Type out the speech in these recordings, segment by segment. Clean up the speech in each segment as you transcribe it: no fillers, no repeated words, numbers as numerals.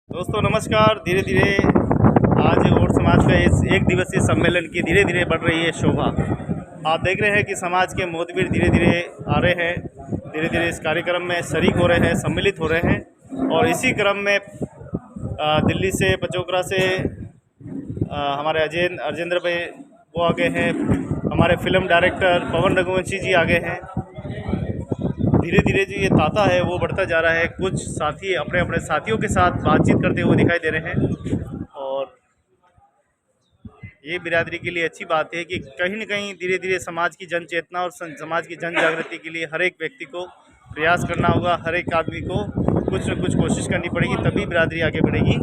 दोस्तों नमस्कार। धीरे धीरे आज और समाज का इस एक दिवसीय सम्मेलन की धीरे धीरे बढ़ रही है शोभा। आप देख रहे हैं कि समाज के मोहतवीर धीरे धीरे आ रहे हैं, धीरे धीरे इस कार्यक्रम में शरीक हो रहे हैं, सम्मिलित हो रहे हैं। और इसी क्रम में दिल्ली से पचोकरा से हमारे अजेंद्र भाई वो आगे हैं, हमारे फिल्म डायरेक्टर पवन रघुवंशी जी आगे हैं। धीरे धीरे जो ये तांता है वो बढ़ता जा रहा है। कुछ साथी अपने अपने साथियों के साथ बातचीत करते हुए दिखाई दे रहे हैं और ये बिरादरी के लिए अच्छी बात है कि कहीं न कहीं धीरे धीरे समाज की जन चेतना और समाज की जन जागृति के लिए हर एक व्यक्ति को प्रयास करना होगा। हर एक आदमी को कुछ न कुछ कोशिश करनी पड़ेगी, तभी बिरादरी आगे बढ़ेगी।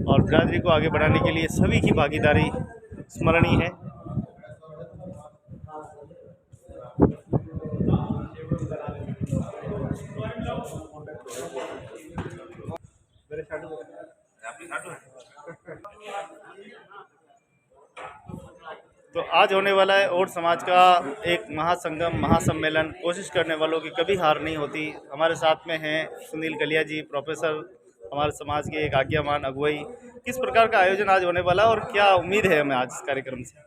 और बिरादरी को आगे बढ़ाने के लिए सभी की भागीदारी स्मरणीय है। तो आज होने वाला है और समाज का एक महासंगम, महासम्मेलन। कोशिश करने वालों की कभी हार नहीं होती। हमारे साथ में हैं सुनील कलिया जी, प्रोफेसर, हमारे समाज के एक आज्ञामान अगुवाई। किस प्रकार का आयोजन आज होने वाला और क्या उम्मीद है हमें आज इस कार्यक्रम से?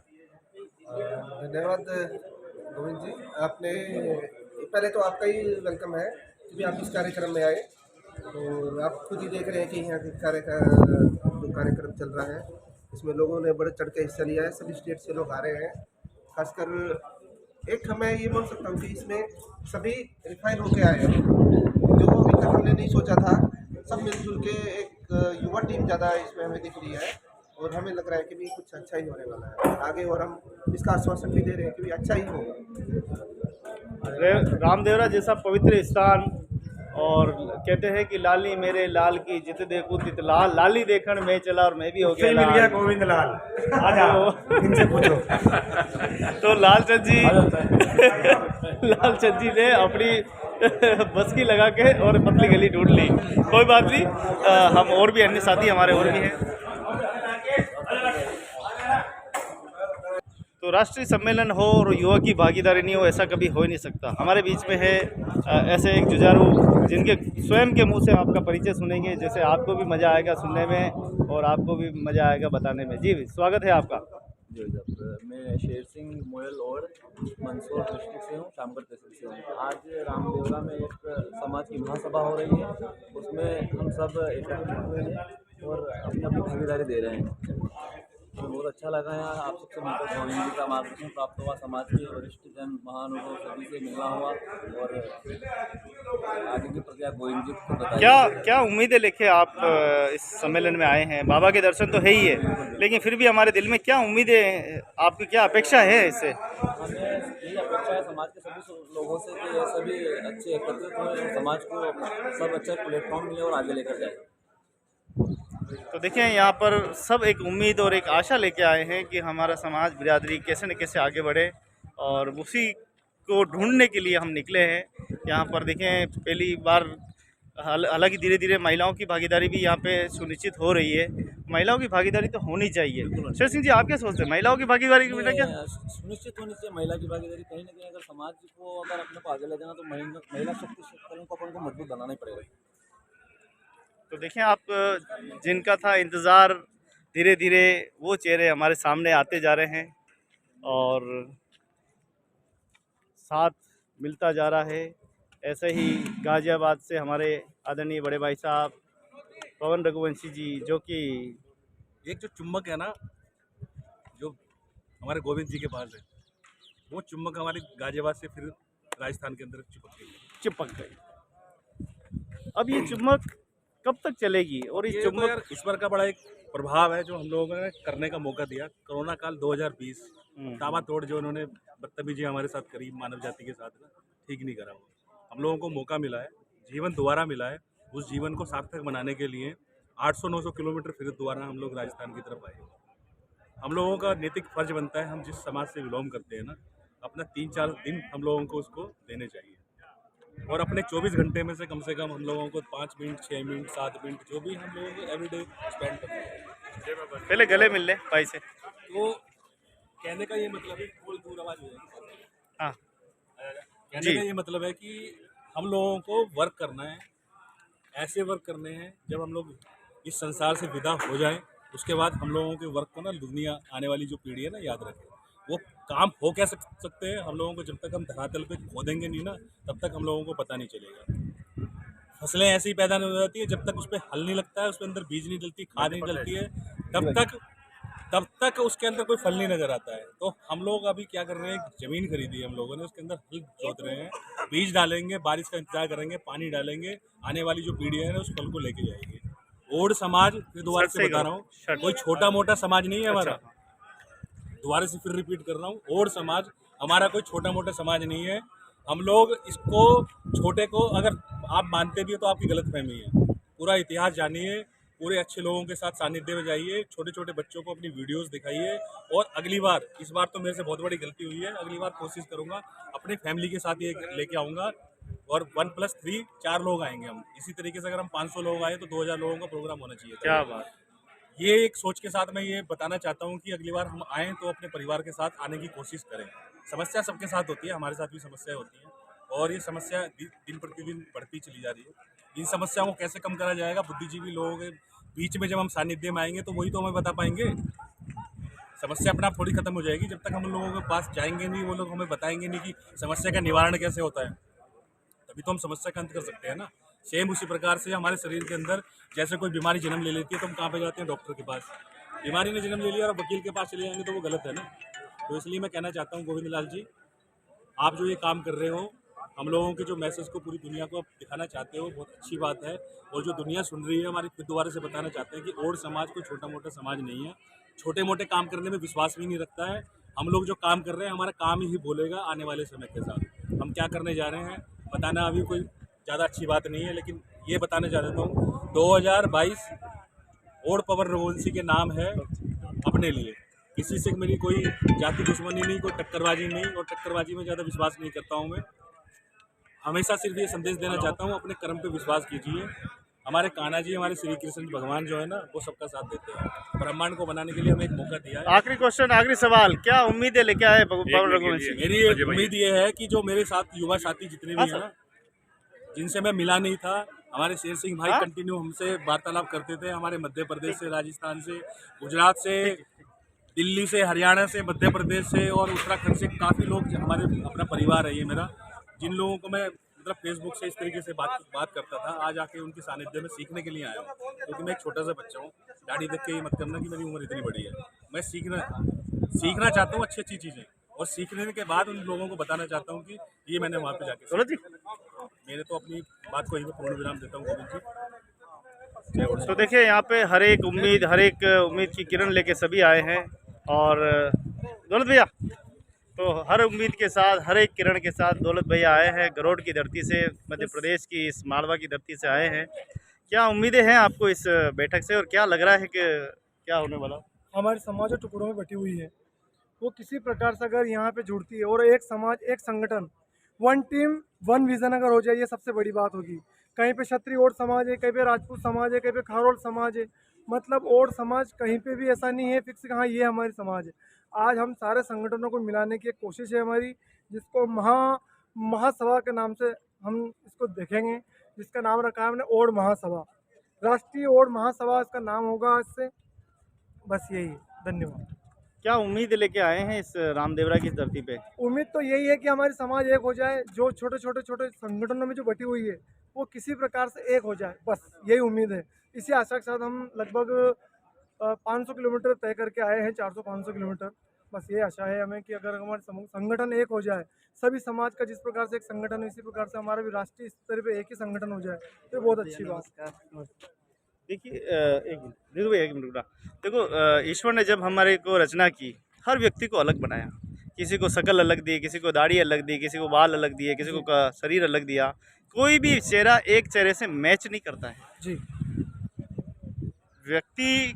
धन्यवाद गोविंद जी। आपने पहले तो आपका ही वेलकम है कि आप इस कार्यक्रम में आए। और आप खुद ही देख रहे हैं कि यहाँ के जो कार्यक्रम चल रहा है इसमें लोगों ने बढ़ चढ़ के हिस्सा लिया है। सभी स्टेट से लोग आ रहे हैं। खासकर एक मैं ये बोल सकता हूँ कि इसमें सभी रिफाइन होके आए हैं। जो अभी तक हमने नहीं सोचा था, सब मिलजुल के एक युवा टीम ज़्यादा इसमें हमें दिख रही है। और हमें लग रहा है कि भी कुछ अच्छा ही होने वाला है आगे। और हम इसका आश्वासन भी दे रहे हैं कि भी अच्छा ही होगा। रामदेवरा जैसा पवित्र स्थान, और कहते हैं कि लाली मेरे लाल की जित देखूं तित लाल, लाली देखण में चला और मैं भी हो गया मिल गया गोविंद लाल। आ जाओ, इनसे पूछो। तो लालचंद जी ने अपनी बस की लगा के और पतली गली ढूंढ ली। कोई बात नहीं, हम और भी अन्य साथी हमारे और भी हैं। तो राष्ट्रीय सम्मेलन हो और युवा की भागीदारी नहीं हो, ऐसा कभी हो ही नहीं सकता। हमारे बीच में है ऐसे एक जुझारू जिनके स्वयं के मुंह से आपका परिचय सुनेंगे, जैसे आपको भी मज़ा आएगा सुनने में और आपको भी मज़ा आएगा बताने में। जी स्वागत है आपका। जी सर, मैं शेर सिंह मोयल और मंदसौर डिस्ट्रिक्ट से हूँ, शामगढ़ तहसील से हूँ। आज रामदेवरा में एक समाज की महासभा हो रही है, उसमें हम सब एकत्रित हुए हैं और अपनी अपनी भागीदारी दे रहे हैं। हमें बहुत अच्छा लगा है आप सबसे मिलकर। गोविंद जी का मार्गदर्शन प्राप्त हुआ, समाज के वरिष्ठ जन महानुभाव सभी से मिलना हुआ और आगे की प्रक्रिया गोविंद जी को बताइए। क्या उम्मीदें लेके आप इस सम्मेलन में आए हैं? बाबा के दर्शन तो है ही है, लेकिन फिर भी हमारे दिल में क्या उम्मीदें, आपकी क्या अपेक्षा है इससे? हमें यही अपेक्षा है समाज के सभी लोगों से कि ये सभी अच्छे एकत्रित हों और समाज को सब अच्छा प्लेटफॉर्म मिले और आगे लेकर जाए। तो देखें, यहाँ पर सब एक उम्मीद और एक आशा लेके आए हैं कि हमारा समाज बिरादरी कैसे न कैसे आगे बढ़े, और उसी को ढूंढने के लिए हम निकले हैं। यहाँ पर देखें, पहली बार हालांकि धीरे धीरे महिलाओं की भागीदारी भी यहाँ पे सुनिश्चित हो रही है। महिलाओं की भागीदारी तो होनी चाहिए। शेर सिंह जी, आप क्या सोचते हैं, महिलाओं की भागीदारी के बिना क्या सुनिश्चित होनी चाहिए महिला की भागीदारी? कहीं ना कहीं अगर समाज को अगर अपने को आगे ले जाना तो महिला शक्ति को अपन को मजबूत बनाना ही पड़ेगा। तो देखें आप, जिनका था इंतज़ार, धीरे धीरे वो चेहरे हमारे सामने आते जा रहे हैं और साथ मिलता जा रहा है। ऐसे ही गाज़ियाबाद से हमारे आदरणीय बड़े भाई साहब पवन रघुवंशी जी, जो कि एक जो चुम्बक है ना, जो हमारे गोविंद जी के पास है, वो चुम्बक हमारे गाजियाबाद से फिर राजस्थान के अंदर चिपक गई। अब ये चुम्बक कब तक चलेगी? और इस चुम्बक यार ईश्वर का बड़ा एक प्रभाव है जो हम लोगों ने करने का मौका दिया। कोरोना काल 2020 ताबड़तोड़ जो उन्होंने बदतमीजी हमारे साथ करी, मानव जाति के साथ ना, ठीक नहीं करा। वो हम लोगों को मौका मिला है, जीवन दोबारा मिला है। उस जीवन को सार्थक बनाने के लिए 800-900 किलोमीटर फिर दोबारा हम लोग राजस्थान की तरफ आए। हम लोगों का नैतिक फर्ज बनता है, हम जिस समाज से बिलोंग करते हैं ना, अपना 3-4 दिन हम लोगों को उसको देने चाहिए। और अपने 24 घंटे में से कम हम लोगों को 5 मिनट, 6 मिनट, 7 मिनट, जो भी हम लोगों को एवरीडे स्पेंड करना है। पहले गले मिल ले भाई से। तो कहने का ये मतलब है, दूर आवाज हो जाएगी। हाँ, कहने का ये मतलब है कि हम लोगों को वर्क करना है, ऐसे वर्क करने हैं जब हम लोग इस संसार से विदा हो जाएं, उसके बाद हम लोगों के वर्क को ना दुनिया आने वाली जो पीढ़ी है ना याद रखे। वो काम हो क्या सकते हैं हम लोगों को, जब तक हम धरातल पे खोदेंगे नहीं ना तब तक हम लोगों को पता नहीं चलेगा। फसलें ऐसी ही पैदा नहीं हो जाती है जब तक उस पर हल नहीं लगता है, उस पर अंदर बीज नहीं डलती, खाद नहीं डलती है, तब तक उसके अंदर कोई फल नहीं नजर आता है। तो हम लोग अभी क्या कर रहे हैं, जमीन खरीदी है हम लोगों ने, उसके अंदर हल जोत रहे हैं, बीज डालेंगे, बारिश का इंतजार करेंगे, पानी डालेंगे, आने वाली जो पीढ़ी है ना उस फल को लेके जाएगी। ओड समाज, फिर दोबारा से बता रहा हूँ, कोई छोटा मोटा समाज नहीं है हमारा। दोबारा से फिर रिपीट कर रहा हूँ, ओड समाज हमारा कोई छोटा मोटा समाज नहीं है। हम लोग इसको छोटे को अगर आप मानते भी हो तो आपकी गलतफहमी है। पूरा इतिहास जानिए, पूरे अच्छे लोगों के साथ सानिध्य में जाइए, छोटे छोटे बच्चों को अपनी वीडियोस दिखाइए। और अगली बार, इस बार तो मेरे से बहुत बड़ी गलती हुई है, अगली बार कोशिश करूंगा अपनी फैमिली के साथ ये लेके आऊँगा और 1+3 4 लोग आएंगे हम। इसी तरीके से अगर हम 500 लोग आए तो 2000 लोगों का प्रोग्राम होना चाहिए। क्या बात। ये एक सोच के साथ मैं ये बताना चाहता हूँ कि अगली बार हम आएँ तो अपने परिवार के साथ आने की कोशिश करें। समस्या सबके साथ होती है, हमारे साथ भी समस्याएं होती हैं और ये समस्या दिन प्रतिदिन बढ़ती चली जा रही है। इन समस्याओं को कैसे कम करा जाएगा, बुद्धिजीवी लोगों के बीच में जब हम सानिध्य में आएंगे तो वही तो हमें बता पाएंगे। समस्या अपने आप थोड़ी खत्म हो जाएगी जब तक हम लोगों के पास जाएंगे नहीं, वो लोग हमें बताएंगे नहीं कि समस्या का निवारण कैसे होता है, तभी तो हम समस्या का अंत कर सकते हैं ना। सेम उसी प्रकार से हमारे शरीर के अंदर जैसे कोई बीमारी जन्म ले लेती है तो हम कहाँ पे जाते हैं, डॉक्टर के पास। बीमारी ने जन्म ले लिया और वकील के पास चले जाएंगे तो वो गलत है ना। तो इसलिए मैं कहना चाहता हूँ गोविंद लाल जी, आप जो ये काम कर रहे हो, हम लोगों के जो मैसेज को पूरी दुनिया को आप दिखाना चाहते हो, बहुत अच्छी बात है। और जो दुनिया सुन रही है हमारी, फिर दोबारा से बताना चाहते हैं कि ओड समाज कोई छोटा मोटा समाज नहीं है, छोटे मोटे काम करने में विश्वास भी नहीं रखता है। हम लोग जो काम कर रहे हैं हमारा काम ही बोलेगा आने वाले समय के साथ। हम क्या करने जा रहे हैं बताना अभी कोई ज़्यादा अच्छी बात नहीं है, लेकिन ये बताने जा देता हूँ 2022 ओड पवन रघुवंशी के नाम है अपने लिए। किसी से मेरी कोई जाति दुश्मनी नहीं, कोई टक्करबाजी नहीं, और टक्करबाजी में ज़्यादा विश्वास नहीं करता हूँ मैं। हमेशा सिर्फ ये संदेश देना चाहता हूँ, अपने कर्म पे विश्वास कीजिए। हमारे कान्हा जी, हमारे श्री कृष्ण भगवान जो है ना, वो सबका साथ देते हैं। ब्रह्मांड को बनाने के लिए हमें एक मौका दिया है। आखिरी क्वेश्चन, आखिरी सवाल, क्या उम्मीद है लेके आए पवन रघुवंशी? मेरी उम्मीद ये है कि जो मेरे साथ युवा साथी जितने भी हैं ना, जिनसे मैं मिला नहीं था, हमारे शेर सिंह भाई कंटिन्यू हमसे वार्तालाप करते थे, हमारे मध्य प्रदेश से, राजस्थान से, गुजरात से, दिल्ली से, हरियाणा से, मध्य प्रदेश से और उत्तराखंड से काफ़ी लोग हमारे अपना परिवार है ये मेरा, जिन लोगों को मैं मतलब फेसबुक से इस तरीके से बात करता था, आज आके उनके सानिध्य में सीखने के लिए आया हूँ। क्योंकि मैं एक छोटा सा बच्चा हूँ, दाढ़ी देख के ये मत करना कि मेरी उम्र इतनी बड़ी है। मैं सीखना चाहता हूँ अच्छी अच्छी चीज़ें, और सीखने के बाद उन लोगों को बताना चाहता हूँ कि ये मैंने वहाँ पे जाके बोलो जी। मेरे तो अपनी बात को यहीं पर पूर्ण विराम देता हूँ गोविंद जी। तो देखिए यहाँ पे हर एक उम्मीद की किरण लेके सभी आए हैं। और दौलत भैया, तो हर उम्मीद के साथ, हर एक किरण के साथ दौलत भैया आए हैं, गरोड़ की धरती से, मध्य प्रदेश की इस मालवा की धरती से आए हैं। क्या उम्मीदें हैं आपको इस बैठक से, और क्या लग रहा है कि क्या होने वाला? हमारी समाज जो टुकड़ों में बटी हुई है, वो किसी प्रकार से अगर यहाँ पे जुड़ती है और एक समाज, एक संगठन, वन टीम वन विजन अगर हो जाए, ये सबसे बड़ी बात होगी। कहीं पे क्षत्रिय ओड समाज है, कहीं पे राजपूत समाज है, कहीं पे खारोड समाज है, मतलब ओड समाज कहीं पे भी ऐसा नहीं है फिक्स कि हाँ ये हमारी समाज है। आज हम सारे संगठनों को मिलाने की एक कोशिश है हमारी, जिसको महासभा के नाम से हम इसको देखेंगे, जिसका नाम रखा है हमने ओड महासभा, राष्ट्रीय ओड महासभा इसका नाम होगा आज से। बस यही, धन्यवाद। क्या उम्मीद लेके आए हैं इस रामदेवरा की धरती पे? उम्मीद तो यही है कि हमारी समाज एक हो जाए, जो छोटे संगठनों में जो बटी हुई है वो किसी प्रकार से एक हो जाए, बस यही उम्मीद है। इसी आशा के साथ हम लगभग 500 किलोमीटर तय करके आए हैं, 400-500 किलोमीटर। बस ये आशा है हमें कि अगर हमारे संगठन एक हो जाए, सभी समाज का जिस प्रकार से एक संगठन है, इसी प्रकार से हमारा भी राष्ट्रीय स्तर पे एक ही संगठन हो जाए, तो बहुत अच्छी बात है। देखिए एक मिनट रुकना। देखो, ईश्वर ने जब हमारे को रचना की, हर व्यक्ति को अलग बनाया। किसी को शकल अलग दी, किसी को दाढ़ी अलग दी, किसी को बाल अलग दिए, किसी को शरीर अलग दिया। कोई भी चेहरा एक चेहरे से मैच नहीं करता है जी। व्यक्ति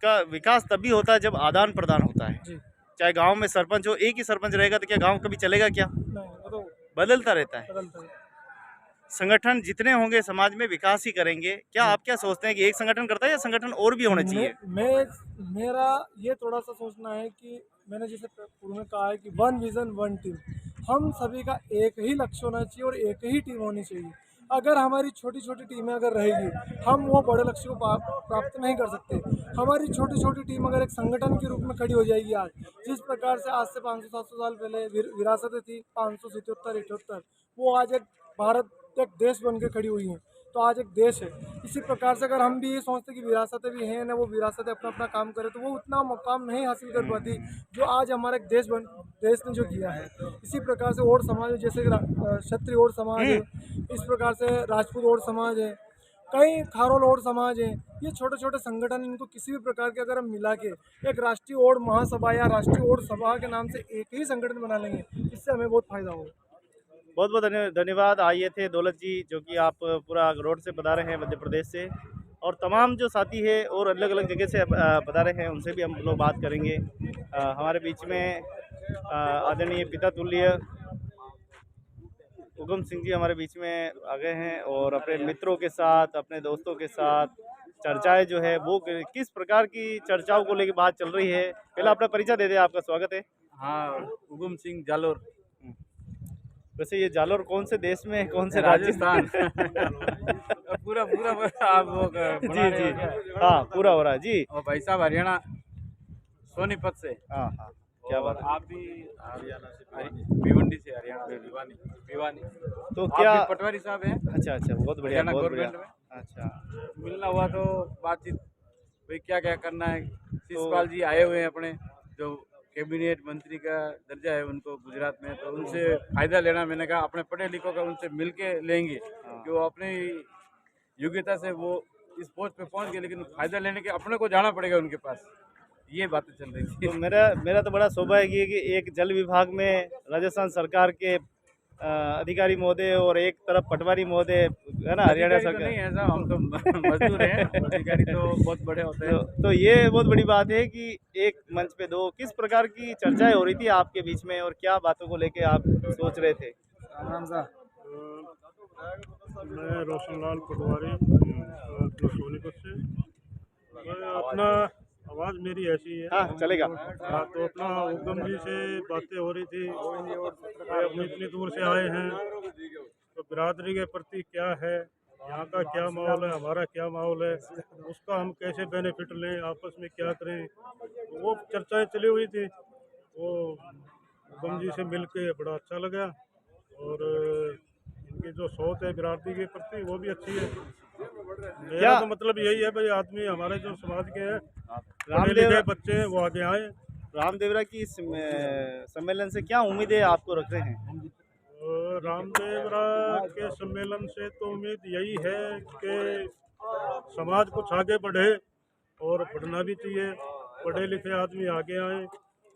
का विकास तभी होता है जब आदान प्रदान होता है जी। चाहे गांव में सरपंच हो, एक ही सरपंच रहेगा तो क्या गांव कभी चलेगा? क्या नहीं, वो तो बदलता रहता है। बदलता है। संगठन जितने होंगे समाज में विकास ही करेंगे। क्या आप क्या सोचते हैं कि एक संगठन करता है या संगठन और भी होने चाहिए? मेरा ये थोड़ा सा सोचना है कि मैंने जैसे पूर्व में कहा है कि वन विजन वन टीम, हम सभी का एक ही लक्ष्य होना चाहिए और एक ही टीम होनी चाहिए। अगर हमारी छोटी छोटी टीमें अगर रहेगी हम वो बड़े लक्ष्य को प्राप्त नहीं कर सकते। हमारी छोटी छोटी टीम अगर एक संगठन के रूप में खड़ी हो जाएगी आज, जिस प्रकार से आज से 500-700 साल पहले विरासतें थी 577-78, वो आज एक भारत एक देश बन के खड़ी हुई हैं, तो आज एक देश है। इसी प्रकार से अगर हम भी ये सोचते कि विरासतें भी हैं ना, वो विरासतें अपना अपना काम करें, तो वो उतना मुकाम नहीं हासिल कर पाती जो आज हमारा एक देश ने जो किया है। इसी प्रकार से और समाज जैसे क्षत्रिय और समाज है, इस प्रकार से राजपूत और समाज है, कई खारोल और समाज है, ये छोटे छोटे संगठन, इनको किसी भी प्रकार के अगर हम मिला के एक राष्ट्रीय और महासभा या राष्ट्रीय और सभा के नाम से एक ही संगठन बना लेंगे, इससे हमें बहुत फायदा होगा। बहुत बहुत धन्यवाद। आइए थे दौलत जी, जो कि आप पूरा रोड से पधारे हैं मध्य प्रदेश से, और तमाम जो साथी है और अलग अलग जगह से पधारे हैं उनसे भी हम लोग बात करेंगे। हमारे बीच में आदरणीय पिता तुल्य उगम सिंह जी हमारे बीच में आ गए हैं, और अपने मित्रों के साथ, अपने दोस्तों के साथ चर्चाएं जो है वो किस प्रकार की चर्चाओं को लेकर बात चल रही है। पहले अपना परिचय दे दें। आपका स्वागत है। हाँ, उगम सिंह जालोर। वैसे ये जालोर कौन से देश में, कौन से राजस्थान। पूरा आप वो जी जी, हाँ पूरा हो रहा है जी। और भाई साहब हरियाणा सोनीपत से। हाँ हाँ, क्या बात है। आप भी भिवंडी से, हरियाणा भिवानी। तो क्या पटवारी साहब हैं। अच्छा अच्छा, बहुत बढ़िया बहुत बढ़िया। गवर्नमेंट में अच्छा, मिलना हुआ तो बातचीत, भाई क्या क्या करना है। शिषपाल जी आए हुए हैं अपने, जो कैबिनेट मंत्री का दर्जा है उनको गुजरात में, तो उनसे फायदा लेना। मैंने कहा अपने पढ़े लिखों का उनसे मिल के लेंगे, कि वो अपनी योग्यता से वो इस पोस्ट पे पहुंच गए, लेकिन फायदा लेने के अपने को जाना पड़ेगा उनके पास। ये बातें चल रही थी। तो मेरा तो बड़ा सौभाग्य है कि एक जल विभाग में राजस्थान सरकार के अधिकारी महोदय और एक तरफ पटवारी महोदय, है ना, हरियाणा अधिकारी तो सरकार। नहीं है साहब, हम तो मजदूर हैं। अधिकारी तो बहुत बड़े होते हैं। तो ये बहुत बड़ी बात है कि एक मंच पे दो। किस प्रकार की चर्चाएं हो रही थी आपके बीच में, और क्या बातों को लेके आप सोच रहे थे? मैं रोशनलाल पटवारी सोनीपत से। मैं अपना आवाज़ मेरी ऐसी है। हाँ चलेगा। हाँ, तो अपना उगम जी से बातें हो रही थी, हम इतनी दूर से आए हैं, तो बिरादरी के प्रति क्या है, यहाँ का क्या माहौल है, हमारा क्या माहौल है, उसका हम कैसे बेनिफिट लें, आपस में क्या करें, तो वो चर्चाएं चली हुई थी। वो उगम जी से मिल के बड़ा अच्छा लगा, और इनकी जो सोच है बिरादरी के प्रति वो भी अच्छी है। मेरा तो मतलब यही है भाई, आदमी हमारे जो समाज के हैं, पढ़े लिखे बच्चे हैं, वो आगे आए। रामदेवरा की इस सम्मेलन से क्या उम्मीदें आपको रख रहे हैं? रामदेवरा के सम्मेलन से तो उम्मीद यही है कि समाज कुछ आगे बढ़े, और बढ़ना भी चाहिए। पढ़े लिखे आदमी आगे आए,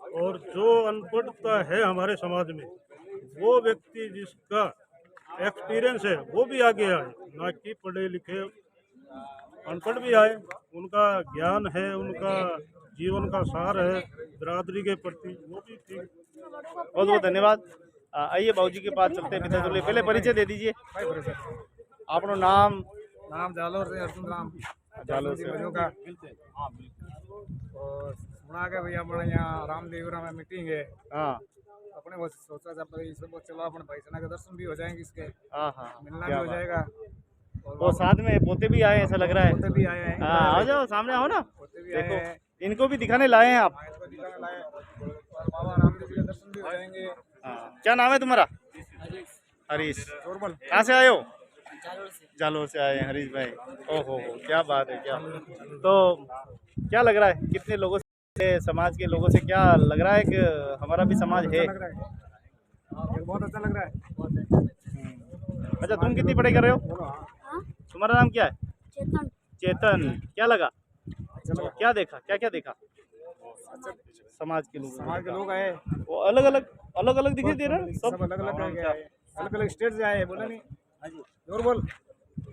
और जो अनपढ़ता है हमारे समाज में, वो व्यक्ति जिसका एक्सपीरियंस है वो भी आगे आए, ना कि पढ़े लिखे अनपढ़ भी आए। उनका ज्ञान है, उनका जीवन का सार है बिरादरी के प्रति, वो भी ठीक। बहुत बहुत धन्यवाद। आइए बाबूजी के पास चलते हैं। पिता तुल्य, पहले परिचय दे दीजिए। आपनो नाम? नाम जालोर से अर्जुन राम। जालोर से। का और सुना के भैया अपने यहाँ रामदेवरा में मीटिंग है। हाँ अपने वो सोचा था भाई सब चलो अपने भाई सेना के दर्शन भी हो जाएंगे, इसके हाँ हाँ, मिलना भी क्या हो बात। जाएगा। वो साथ में पोते भी आए, ऐसा लग रहा है। पोते भी आए हैं। हाँ, आ जाओ सामने आओ ना। पोते भी आए देखो हैं। इनको भी दिखाने लाए हैं आप। इसको दिखाने लाए और बाबा रामदेव जी के दर्शन भी हो जाएंगे। हाँ, क्या नाम है तुम्हारा? हरीश। चोरबल। कहाँ से आए हो? जालोर से आए हैं हरीश भाई। ओहो क्या बात है, क्या। तो क्या लग रहा है, कितने लोगों से, समाज के लोगों से क्या लग रहा है कि हमारा भी समाज है? लग रहा है, बहुत अच्छा लग रहा है। अच्छा, तुम कितनी पढ़ाई कर रहे हो? हाँ? तुम्हारा नाम क्या है? चेतन। चेतन। क्या लगा, क्या देखा, क्या क्या देखा? समाज के लोग आए, वो अलग अलग दिखाई दे रहा है सब सब। अलग अलग स्टेट से आए, बोला नहीं और बोल,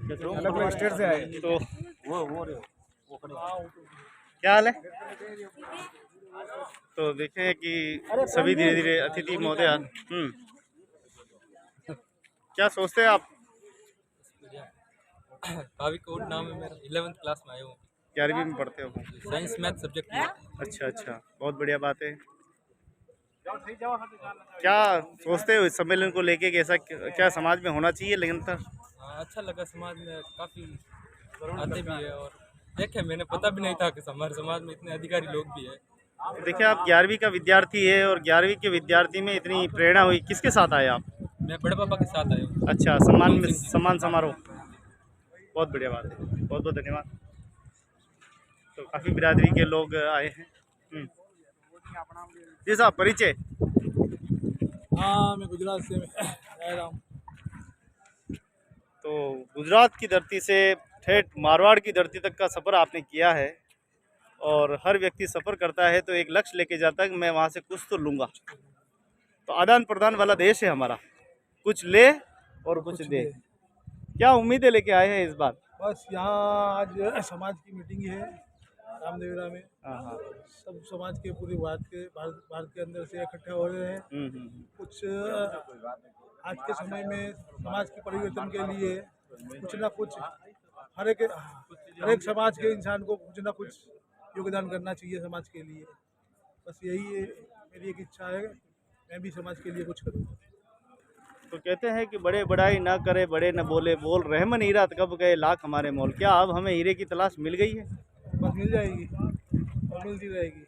अलग अलग स्टेट से आए। तो क्या हाल है? तो देखें कि सभी धीरे धीरे अतिथि महोदय क्या सोचते हैं आप? भाविक कोड नाम है मेरा, 11th क्लास में आया हूँ। 11वीं में पढ़ते हो? साइंस मैथ सब्जेक्ट है। अच्छा अच्छा, बहुत बढ़िया बात है। क्या सोचते हो इस सम्मेलन को लेके, कैसा क्या समाज में होना चाहिए निरंतर? हाँ, अच्छा लगा। समाज में काफ़ी आते भी है और देखे, मैंने पता भी नहीं था कि हमारे समाज में इतने अधिकारी लोग भी है। देखिए आप 11वीं का विद्यार्थी है और 11वीं के विद्यार्थी में इतनी प्रेरणा हुई, किसके साथ आए आप? मैं बड़े पापा के साथ आया हूँ। अच्छा, सम्मान समारोह, बहुत बढ़िया बात है, बहुत बहुत धन्यवाद। तो काफ़ी बिरादरी के लोग आए हैं। जी साहब, परिचय? हाँ, मैं गुजरात से आया रहा हूँ। तो गुजरात की धरती से ठेठ मारवाड़ की धरती तक का सफ़र आपने किया है और हर व्यक्ति सफ़र करता है तो एक लक्ष्य लेके जाता है कि मैं वहाँ से कुछ तो लूँगा। तो आदान प्रदान वाला देश है हमारा, कुछ ले और कुछ दे। क्या उम्मीदें लेके आए हैं इस बार? बस यहाँ आज समाज की मीटिंग है रामदेवरा में। हाँ। सब समाज के पूरे भारत के अंदर से इकट्ठा हो रहे हैं। कुछ आज के समय में समाज के परिवर्तन के लिए कुछ ना कुछ हर एक समाज के इंसान को कुछ ना कुछ योगदान करना चाहिए समाज के लिए। बस यही है, मेरी एक इच्छा है, मैं भी समाज के लिए कुछ करूँ। तो कहते हैं कि बड़े बड़ाई ना करे, बड़े न बोले, बोल रहमन हीरा कब गए लाख हमारे मोल। क्या अब हमें हीरे की तलाश मिल गई है? बस मिल जाएगी और मिलती रहेगी।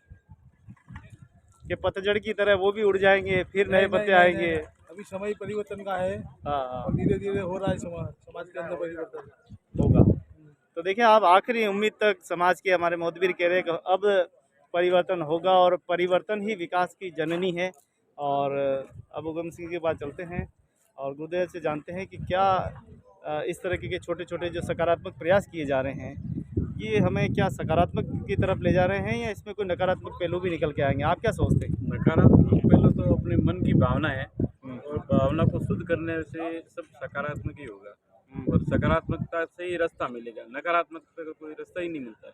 कि पतझड़ की तरह वो भी उड़ जाएंगे, फिर नए पत्ते आएंगे। अभी समय परिवर्तन का है। हाँ। और धीरे धीरे हो रहा है समाज के अंदर परिवर्तन होगा। तो देखिए आप आखिरी उम्मीद तक समाज के हमारे मोदवीर कह रहे हैं कि अब परिवर्तन होगा और परिवर्तन ही विकास की जननी है। और अब उगम सिंह के पास चलते हैं और गुरुदेव से जानते हैं कि क्या इस तरह के छोटे छोटे जो सकारात्मक प्रयास किए जा रहे हैं ये हमें क्या सकारात्मक की तरफ ले जा रहे हैं या इसमें कोई नकारात्मक पहलू भी निकल के आएंगे? आप क्या सोचते हैं? नकारात्मक पहलू तो अपने मन की भावना है और भावना को शुद्ध करने से सब सकारात्मक ही होगा और सकारात्मकता से ही रास्ता मिलेगा। नकारात्मकता का कोई रास्ता ही नहीं मिलता है।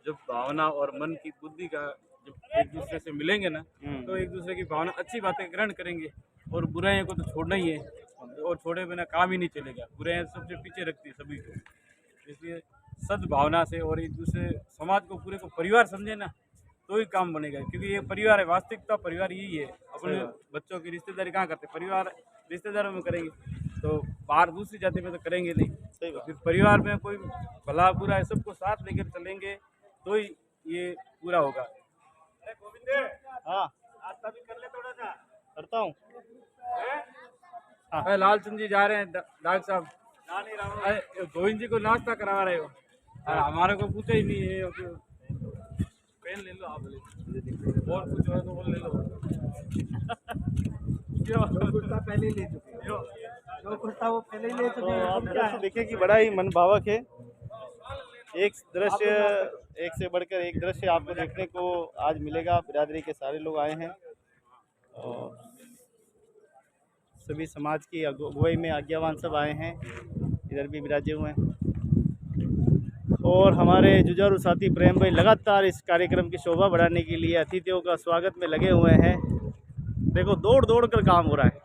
जब भावना और मन की बुद्धि का जब एक दूसरे से मिलेंगे ना तो एक दूसरे की भावना अच्छी बातें ग्रहण करेंगे और बुराइयों को तो छोड़ना ही है और छोड़े बिना काम ही नहीं चलेगा। बुराइयां सबसे पीछे रखती है सभी को, इसलिए सद्भावना से और एक दूसरे समाज को पूरे को परिवार समझे ना तो ही काम बनेगा। क्योंकि ये परिवार है, वास्तविकता परिवार यही है। अपने बच्चों की रिश्तेदारी कहाँ करते, परिवार रिश्तेदारों में करेंगे, तो बाहर दूसरी जाति में तो करेंगे नहीं। तो फिर परिवार में कोई भला बुरा है सबको साथ लेकर चलेंगे तो ही ये पूरा होगा। हाँ, नाश्ता भी कर ले, थोड़ा सा करता हूँ। हाँ। लालचंद जी जा रहे हैं डॉक्टर साहब, गोविंद जी को नाश्ता करवा रहे हो, हमारे को पूछा ही नहीं है। पेन ले लो आप, और कुछ हो तो वो ले लो। जो कुछ था पहले ही ले चुके, जो कुछ था वो पहले ही ले चुके हैं। आप दृश्य देखिए कि बड़ा ही मनभावक है। एक दृश्य एक से बढ़कर एक दृश्य आपको देखने को आज मिलेगा। बिरादरी के सारे लोग आए हैं और सभी समाज की अगुवाई में आज्ञावान सब आए हैं, इधर भी विराजे हुए हैं। और हमारे जुझारू साथी प्रेम भाई लगातार इस कार्यक्रम की शोभा बढ़ाने के लिए अतिथियों का स्वागत में लगे हुए हैं। देखो दौड़ दौड़ कर काम हो रहा है।